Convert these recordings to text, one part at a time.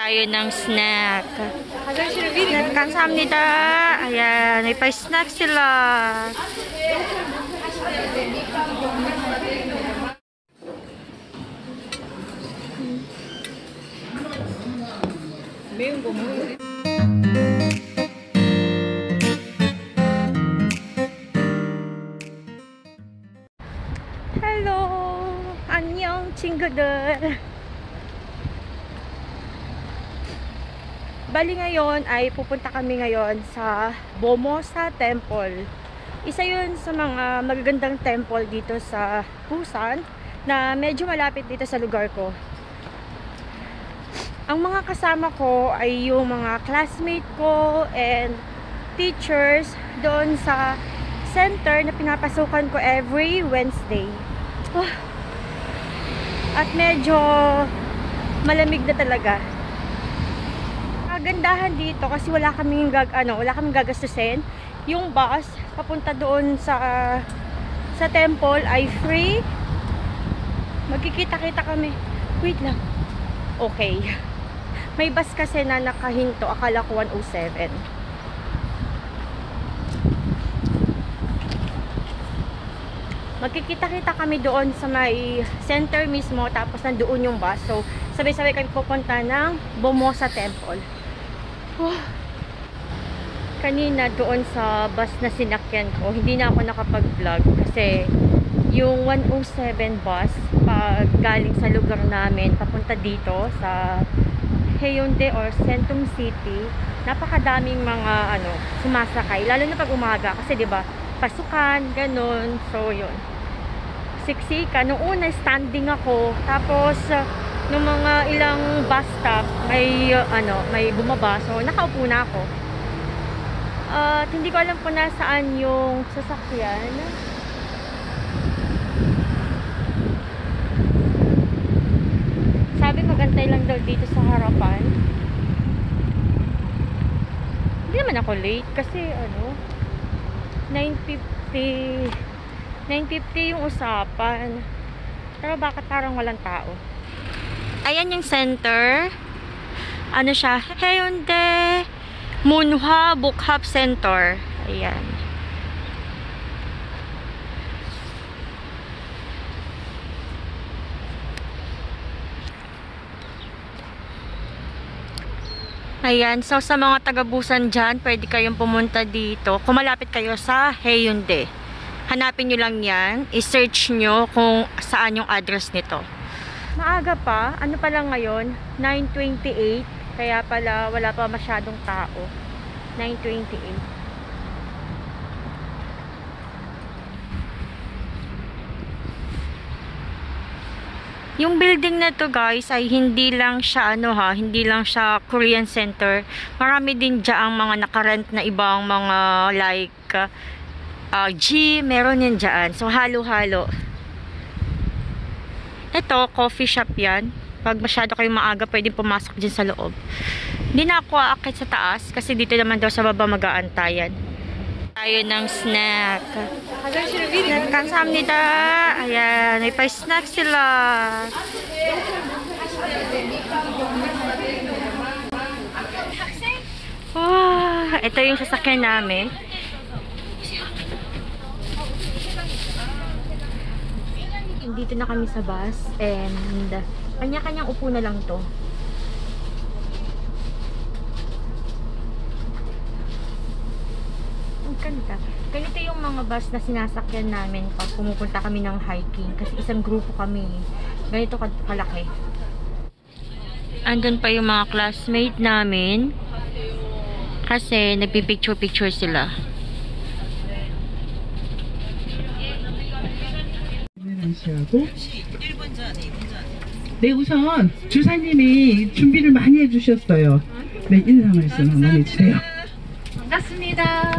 Tayo ng snack. 감사합니다. Ayan, may pa-snack sila. 매운 거 먹어야지. Hello! 안녕, 친구들! Bali ngayon ay pupunta kami ngayon sa Bomosa Temple. Isa yun sa mga magagandang temple dito sa Busan na medyo malapit dito sa lugar ko. Ang mga kasama ko ay yung mga classmate ko and teachers doon sa center na pinapasukan ko every Wednesday. At medyo malamig na talaga. Kagandahan dito kasi wala kaming gagastusin. Yung bus papunta doon sa temple ay free. Magkikita-kita kami. Wait lang. Okay. May bus kasi na nakahinto. Akala ko 107. Magkikita-kita kami doon sa may center mismo. Tapos nandoon yung bus. So, sabay-sabay kami pupunta ng Bomosa Temple. Kanina doon sa bus na sinakyan ko, hindi na ako nakapag-vlog kasi yung 107 bus pag galing sa lugar namin papunta dito sa Haeundae or Centum City, napakadaming mga sumasakay, lalo na pag umaga kasi 'di ba pasukan, ganun. So yun, siksika. Nung una standing ako, tapos nung mga ilang bus stop may bumaba, so nakaupo na ako. At hindi ko alam kung nasaan yung sasakyan. Sabi magantay lang daw dito sa harapan. Hindi naman ako late kasi 9:50 yung usapan. Pero bakit parang walang tao? Ayan yung center. Ano siya? Haeundae Munhwa Book-hap Center. Ayan. Ayan. So, sa mga taga-Busan dyan, pwede kayong pumunta dito. Kung malapit kayo sa Haeundae, hanapin nyo lang yan. I-search nyo kung saan yung address nito. Maaga pa. Ano pa lang ngayon? 9:28. Kaya pala wala pa masyadong tao. 9:28. Yung building na to guys ay hindi lang siya hindi lang siya Korean Center. Marami din diyan mga nakarent na ibang mga like gym, meron yan diyan. So halo-halo. Ito, coffee shop yan. Pag masyado kayong maaga, pwedeng pumasok dyan sa loob. Hindi na ako aakit sa taas kasi dito naman daw sa baba mag-aantayan. Tayo ng snack. 감사합니다. Ayan, may pa-snack sila. Ito yung sasakyan namin. Dito na kami sa bus and kanya-kanyang upo na lang to. Ang ganda. Ganito yung mga bus na sinasakyan namin pag pumupunta kami ng hiking kasi isang grupo kami. Ganito kalaki. Andun pa yung mga classmate namin kasi nagpipicture-picture sila. 네, 우선 주사님이 준비를 많이 해주셨어요. 네, 인사 말씀 한번 해주세요. 반갑습니다.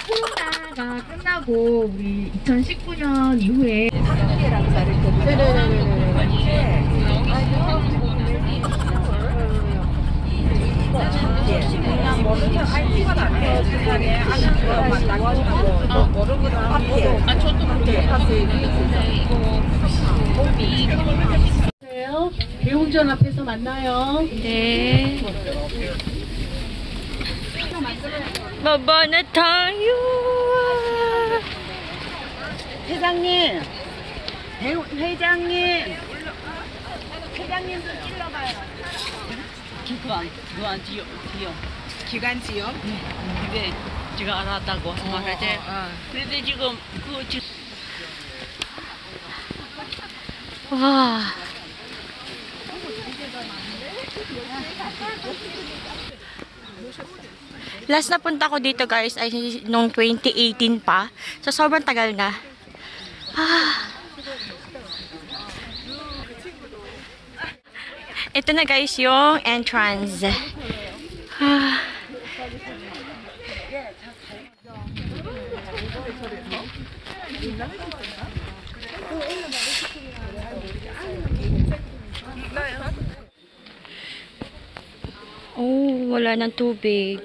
코로나가 끝나고 우리 2019년 이후에 모르면 알지만 않아요. 중간에 아는 거만 나가지고 모르거든. 앞에. 아 저도 그렇게 앞에. 배우 대웅전 앞에서 만나요. 네. baba na tayo. 회장님, 회장님, 회장님 좀 찔러봐요. 기관지요? 근데 제가 알았다고 말하지. 그런데 지금 와. Last na punta ko dito guys ay nung 2018 pa. So sobrang tagal na. Ito na guys yung entrance. Oh, wala nang tubig.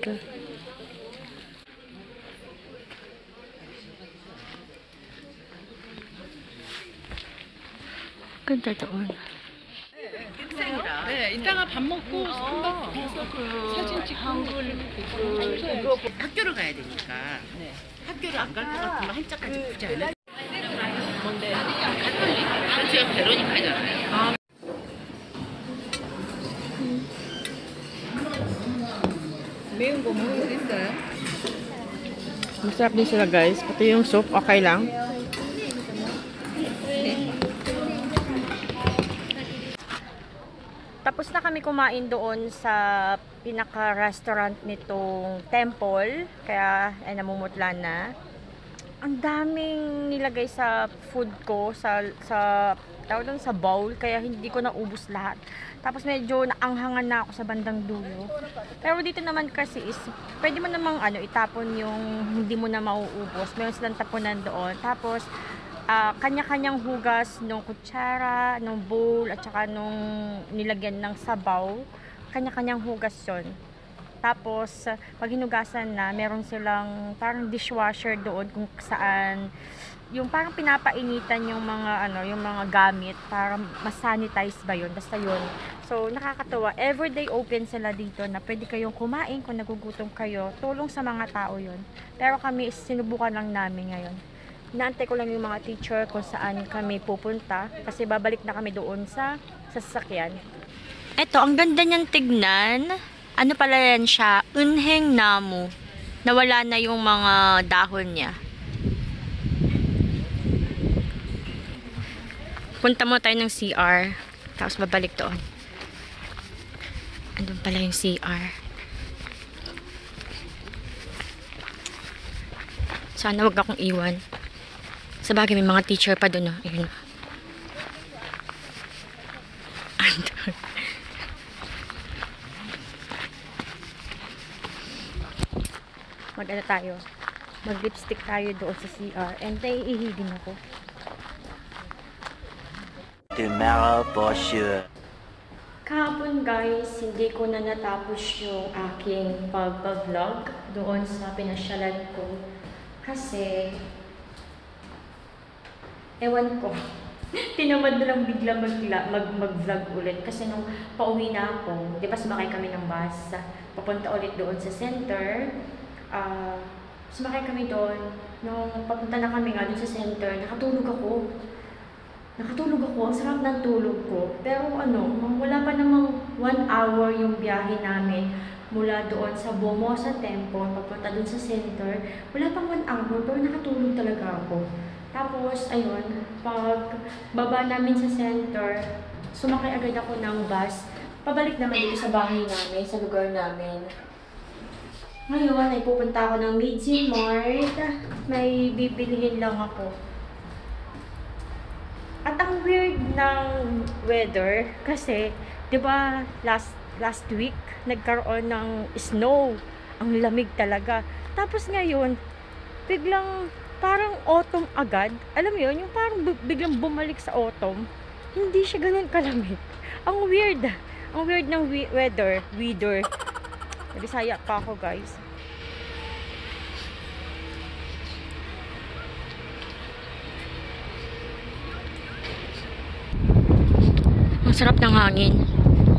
Ganda doon. 네, 이따가 밥 먹고 사진 찍고 학교를 가야 되니까 학교를 안 갈 것 같으면 한자까지 붙지 않아요? 뭔데? 가톨릭. 제가 베로니카잖아요. 매운 거 먹을 수 있어요? Masarap din sila guys. Pati yung soup, okay lang. Tapos na kami kumain doon sa pinaka-restaurant nitong temple. Kaya ay namumutla na. Ang daming nilagay sa food ko, sa tawag doon, sa bowl. Kaya hindi ko naubos lahat. Tapos medyo naanghangan na ako sa bandang dulo. Pero dito naman kasi is, pwede mo namang itapon yung hindi mo na mauubos. Meron silang tapunan doon. Tapos, kanya-kanyang hugas nung kutsara, nung bowl, at saka nung nilagyan ng sabaw. Kanya-kanyang hugas yun. Tapos, pag hinugasan na, meron silang parang dishwasher doon kung saan yung parang pinapainitan yung mga yung mga gamit para ma-sanitize ba yun. Basta yun. So, nakakatuwa. Everyday open sila dito na pwede kayong kumain kung nagugutom kayo. Tulong sa mga tao yun. Pero kami, sinubukan lang namin ngayon. Inaantay ko lang yung mga teacher kung saan kami pupunta kasi babalik na kami doon sa sasakyan. Eto, ang ganda niyang tignan. Ano pala yan siya? Unheng namu. Nawala na yung mga dahon niya. Punta mo tayo ng CR. Tapos babalik doon. Andun pala yung CR. Sana wag akong iwan. Sabagay, may mga teacher pa doon. Ayun. Andun. Mag-ano tayo? Mag-lipstick tayo doon sa CR. And naiihi din ako. Tomorrow for sure. Kahapon guys, hindi ko na natapos yung aking pag-vlog doon sa pinasyalan ko. Kasi, ewan ko, tinamad na lang bigla mag-vlog ulit. Kasi nung pauwi na ako, di ba sumakay kami ng bus, papunta ulit doon sa center. Sumakay kami doon. Nung papunta na kami nga doon sa center, nakatulog ako. Ang sarap ng tulog ko. Pero wala pa namang 1 hour yung biyahe namin mula doon sa Bomosa Temple, papunta doon sa center. Wala pang 1 hour, pero nakatulog talaga ako. Tapos, ayun, pag baba namin sa center, sumakay agad ako ng bus. Pabalik naman dito sa bahay namin, sa lugar namin. Ngayon, ay pupunta ako ng Midzi Mart. May bibilihin lang ako. At ang weird ng weather kasi, 'di ba, last week nagkaroon ng snow. Ang lamig talaga. Tapos ngayon, biglang parang autumn agad. Alam mo 'yun, yung parang biglang bumalik sa autumn. Hindi siya ganoon kalamig. Ang weird. Ang weird ng weather. Bisaya pa ako, guys. Ang sarap ng hangin.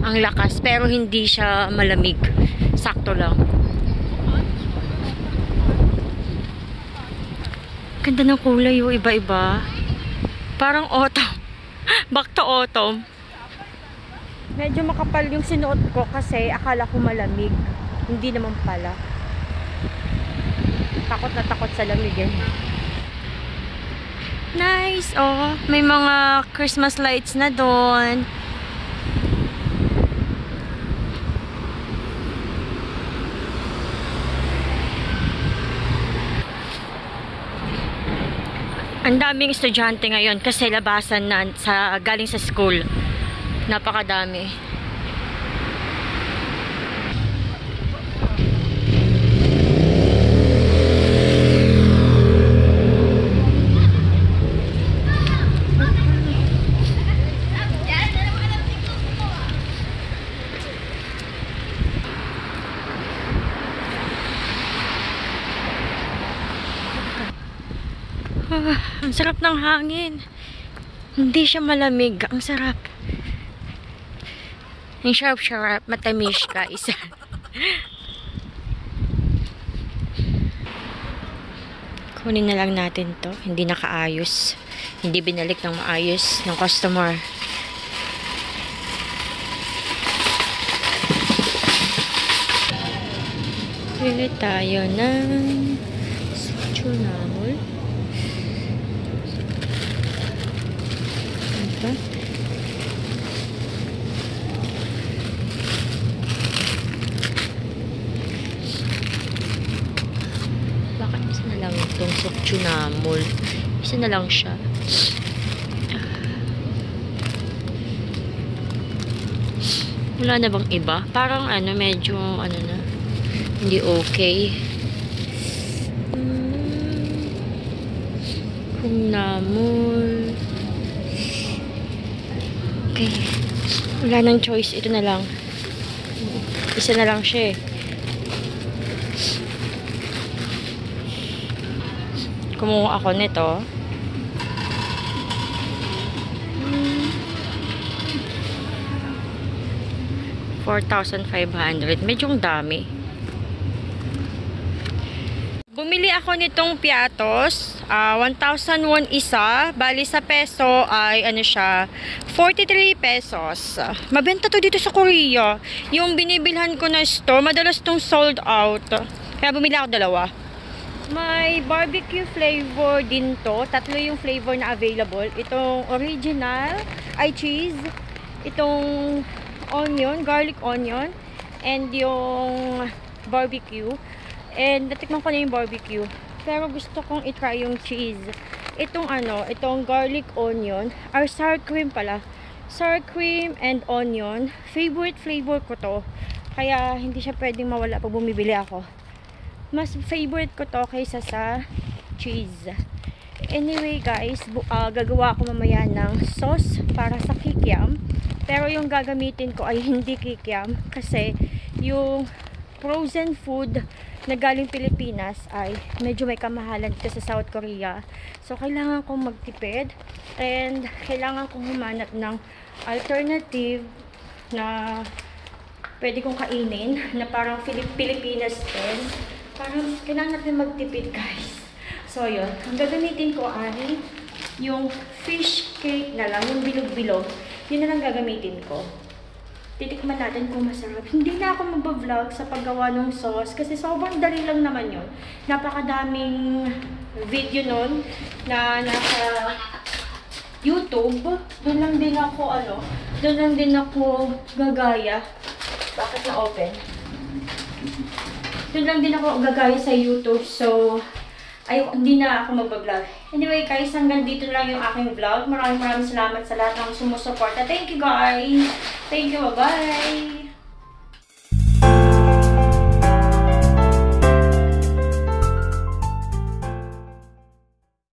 Ang lakas, pero hindi siya malamig. Sakto lang. Ganda ng kulay, oh. Iba-iba. Parang autumn. Back to autumn. Medyo makapal yung sinuot ko kasi akala ko malamig. Hindi naman pala. Takot na takot sa lamig eh. Nice! Oh, may mga Christmas lights na doon. Ang daming estudyante ngayon kasi labasan na galing sa school. Napakadami. Ang sarap ng hangin. Hindi siya malamig. Ang sarap. Ang sharp-sharp. Matamis, guys. Kunin na lang natin to. Hindi nakaayos. Hindi binalik ng maayos ng customer. Pili tayo ng sucunamol. Bakit isa na lang itong sucunamol? Isa na lang siya. Wala na bang iba? Parang medyo na, hindi okay. Sucunamol. Okay. Wala nang choice. Ito na lang. Isa na lang siya eh. Kumuha ako nito. $4,500. Medyo dami. Bumili ako nitong piatos. 1,001 isa. Bali sa peso ay siya, 43 pesos. Mabenta to dito sa Korea. Yung binibilhan ko na store, madalas tong sold out. Kaya bumili ako dalawa. May barbecue flavor din to. 3 yung flavor na available. Itong original ay cheese. Itong onion, garlic onion. And yung barbecue. And natikman ko na yung barbecue. Pero gusto kong i-try yung cheese. Itong itong garlic onion. Or sour cream pala. Sour cream and onion. Favorite flavor ko to. Kaya hindi siya pwedeng mawala pag bumibili ako. Mas favorite ko to kaysa sa cheese. Anyway guys, gagawa ako mamaya ng sauce para sa kikiam. Pero yung gagamitin ko ay hindi kikiam. Kasi yung frozen food na galing Pilipinas ay medyo may kamahalan dito sa South Korea. So, kailangan kong magtipid and kailangan kong humanap ng alternative na pwede kong kainin na parang Pilipinas din. Parang kailangan natin magtipid, guys. So, yun. Ang gagamitin ko ay yung fish cake na lang, yung bilog-bilog. Yun na lang gagamitin ko. Titikman natin kung masarap. Hindi na ako mag-vlog sa paggawa ng sauce kasi sobrang dali lang naman yun. Napakadaming video nun na nasa YouTube. Doon lang din ako gagaya. Bakit na-open? Doon lang din ako gagaya sa YouTube. So, hindi na ako mag-vlog. Anyway guys, hanggang dito lang yung aking vlog. Maraming salamat sa lahat ng sumusuporta. Thank you guys! Thank you, bye-bye!